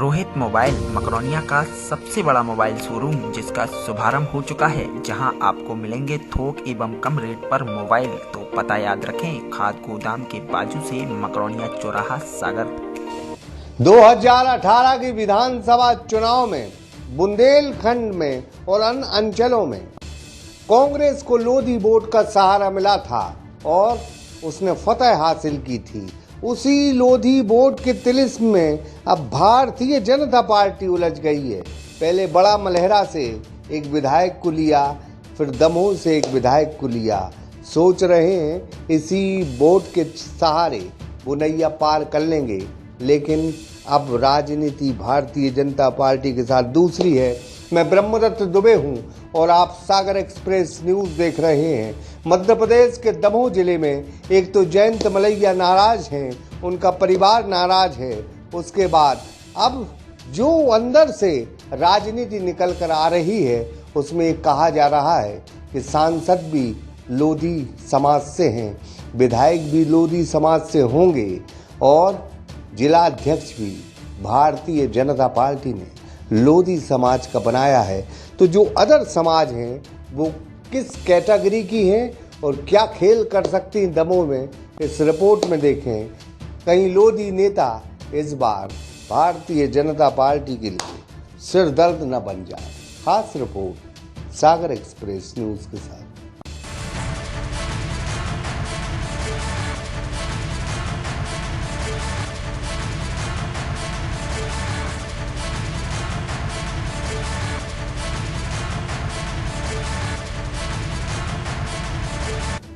Rohit mobile Makronia का सबसे बड़ा मोबाइल शोरूम जिसका शुभारंभ हो चुका है, जहां आपको मिलेंगे थोक एवं कम रेट पर मोबाइल। तो पता याद रखें, खाद गोदाम के बाजू से मकरोनिया चौराहा सागर। 2018 की विधानसभा चुनाव में बुंदेलखंड में और अन्य अंचलों में कांग्रेस को लोधी वोट का सहारा मिला था और उसने फतह हासिल की थी। उसी लोधी वोट के तिलिस्म में अब भारतीय जनता पार्टी उलझ गई है। पहले बड़ा मलहरा से एक विधायक को लिया, फिर दमोह से एक विधायक को लिया। सोच रहे हैं इसी वोट के सहारे वो नैया पार कर लेंगे, लेकिन अब राजनीति भारतीय जनता पार्टी के साथ दूसरी है। मैं ब्रह्मदत्त दुबे हूं और आप सागर एक्सप्रेस न्यूज देख रहे हैं। मध्य प्रदेश के दमोह जिले में एक तो जयंत मलैया नाराज हैं, उनका परिवार नाराज है। उसके बाद अब जो अंदर से राजनीति निकल कर आ रही है, उसमें कहा जा रहा है कि सांसद भी लोधी समाज से हैं, विधायक भी लोधी समाज से होंगे और जिला अध्यक्ष भी भारतीय जनता पार्टी ने लोधी समाज का बनाया है। तो जो अदर समाज हैं वो किस कैटेगरी की हैं और क्या खेल कर सकती हैं दमोह में, इस रिपोर्ट में देखें। कहीं लोधी नेता इस बार भारतीय जनता पार्टी के लिए सिर दर्द न बन जाए। खास रिपोर्ट सागर एक्सप्रेस न्यूज के साथ।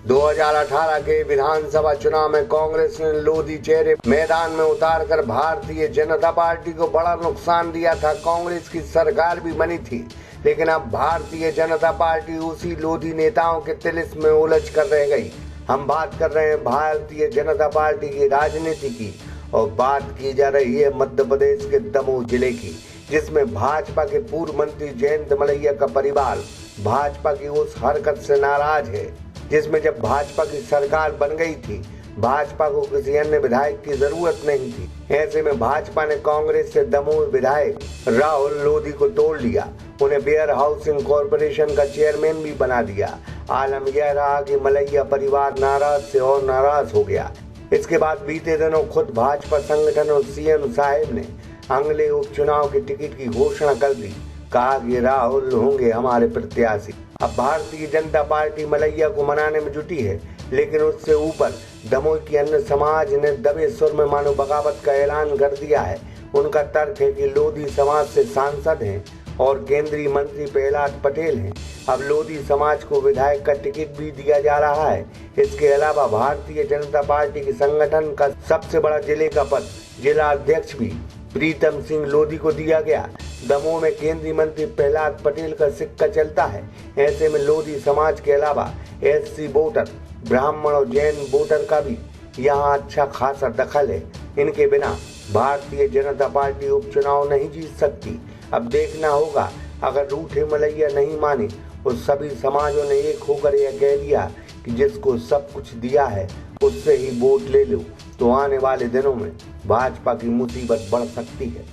2018 के विधानसभा चुनाव में कांग्रेस ने लोधी चेहरे मैदान में उतारकर भारतीय जनता पार्टी को बड़ा नुकसान दिया था। कांग्रेस की सरकार भी बनी थी, लेकिन अब भारतीय जनता पार्टी उसी लोधी नेताओं के तिलिस्म में उलझ कर रह गई। हम बात कर रहे हैं भारतीय जनता पार्टी की राजनीति की और बात की जा रही है मध्य प्रदेश के दमोह जिले की, जिसमें भाजपा के पूर्व मंत्री जयंत मलैया का परिवार भाजपा की उस हरकत से नाराज है जिसमें जब भाजपा की सरकार बन गई थी, भाजपा को किसी अन्य विधायक की जरूरत नहीं थी। ऐसे में भाजपा ने कांग्रेस से दमोह विधायक राहुल लोधी को तोड़ लिया, उन्हें वेयर हाउसिंग कॉरपोरेशन का चेयरमैन भी बना दिया। आलम यह रहा कि मलैया परिवार नाराज से और नाराज हो गया। इसके बाद बीते दिनों खुद भाजपा संगठन और सीएम साहब ने अगले उपचुनाव की टिकट की घोषणा कर दी। कहा कि राहुल होंगे हमारे प्रत्याशी। अब भारतीय जनता पार्टी मलैया को मनाने में जुटी है, लेकिन उससे ऊपर दमोह की अन्य समाज ने दबे सुर में मानो बगावत का ऐलान कर दिया है। उनका तर्क है कि लोधी समाज से सांसद हैं और केंद्रीय मंत्री प्रहलाद पटेल हैं। अब लोधी समाज को विधायक का टिकट भी दिया जा रहा है। इसके अलावा भारतीय जनता पार्टी के संगठन का सबसे बड़ा जिले का पद जिला अध्यक्ष भी प्रीतम सिंह लोधी को दिया गया। दमोह में केंद्रीय मंत्री प्रहलाद पटेल का सिक्का चलता है। ऐसे में लोधी समाज के अलावा एससी वोटर, ब्राह्मण और जैन वोटर का भी यहाँ अच्छा खासा दखल है। इनके बिना भारतीय जनता पार्टी उपचुनाव नहीं जीत सकती। अब देखना होगा, अगर रूठे मलैया नहीं माने और सभी समाजों ने एक होकर यह कह दिया कि जिसको सब कुछ दिया है उससे ही वोट ले लो, तो आने वाले दिनों में भाजपा की मुसीबत बढ़ सकती है।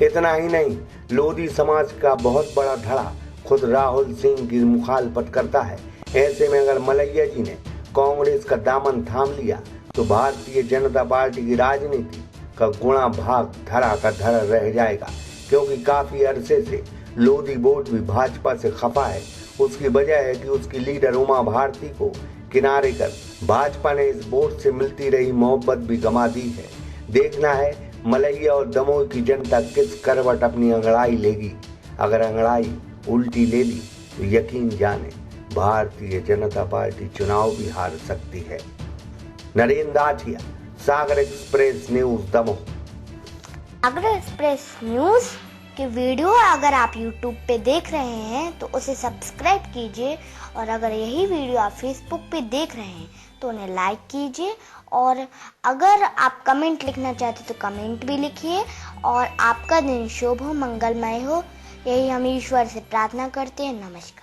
इतना ही नहीं, लोधी समाज का बहुत बड़ा धड़ा खुद राहुल सिंह की मुखालफत करता है। ऐसे में अगर मलैया जी ने कांग्रेस का दामन थाम लिया तो भारतीय जनता पार्टी की राजनीति का गुणा भाग धरा का धरा रह जाएगा, क्योंकि काफी अरसे से लोधी वोट भी भाजपा से खफा है। उसकी वजह है कि उसकी लीडर उमा भारती को किनारे कर भाजपा ने इस वोट से मिलती रही मोहब्बत भी गंवा दी है। देखना है मलैया और दमोह की जनता किस करवट अपनी अंगड़ाई लेगी। अगर अंगड़ाई उल्टी ले ली तो यकीन जाने भारतीय जनता पार्टी चुनाव भी हार सकती है। नरेंद्र आठिया, सागर एक्सप्रेस न्यूज दमोह। सागर एक्सप्रेस न्यूज की वीडियो अगर आप YouTube पे देख रहे हैं तो उसे सब्सक्राइब कीजिए, और अगर यही वीडियो आप Facebook पे देख रहे हैं तो उन्हें लाइक कीजिए, और अगर आप कमेंट लिखना चाहते तो कमेंट भी लिखिए। और आपका दिन शुभ हो, मंगलमय हो, यही हम ईश्वर से प्रार्थना करते हैं। नमस्कार।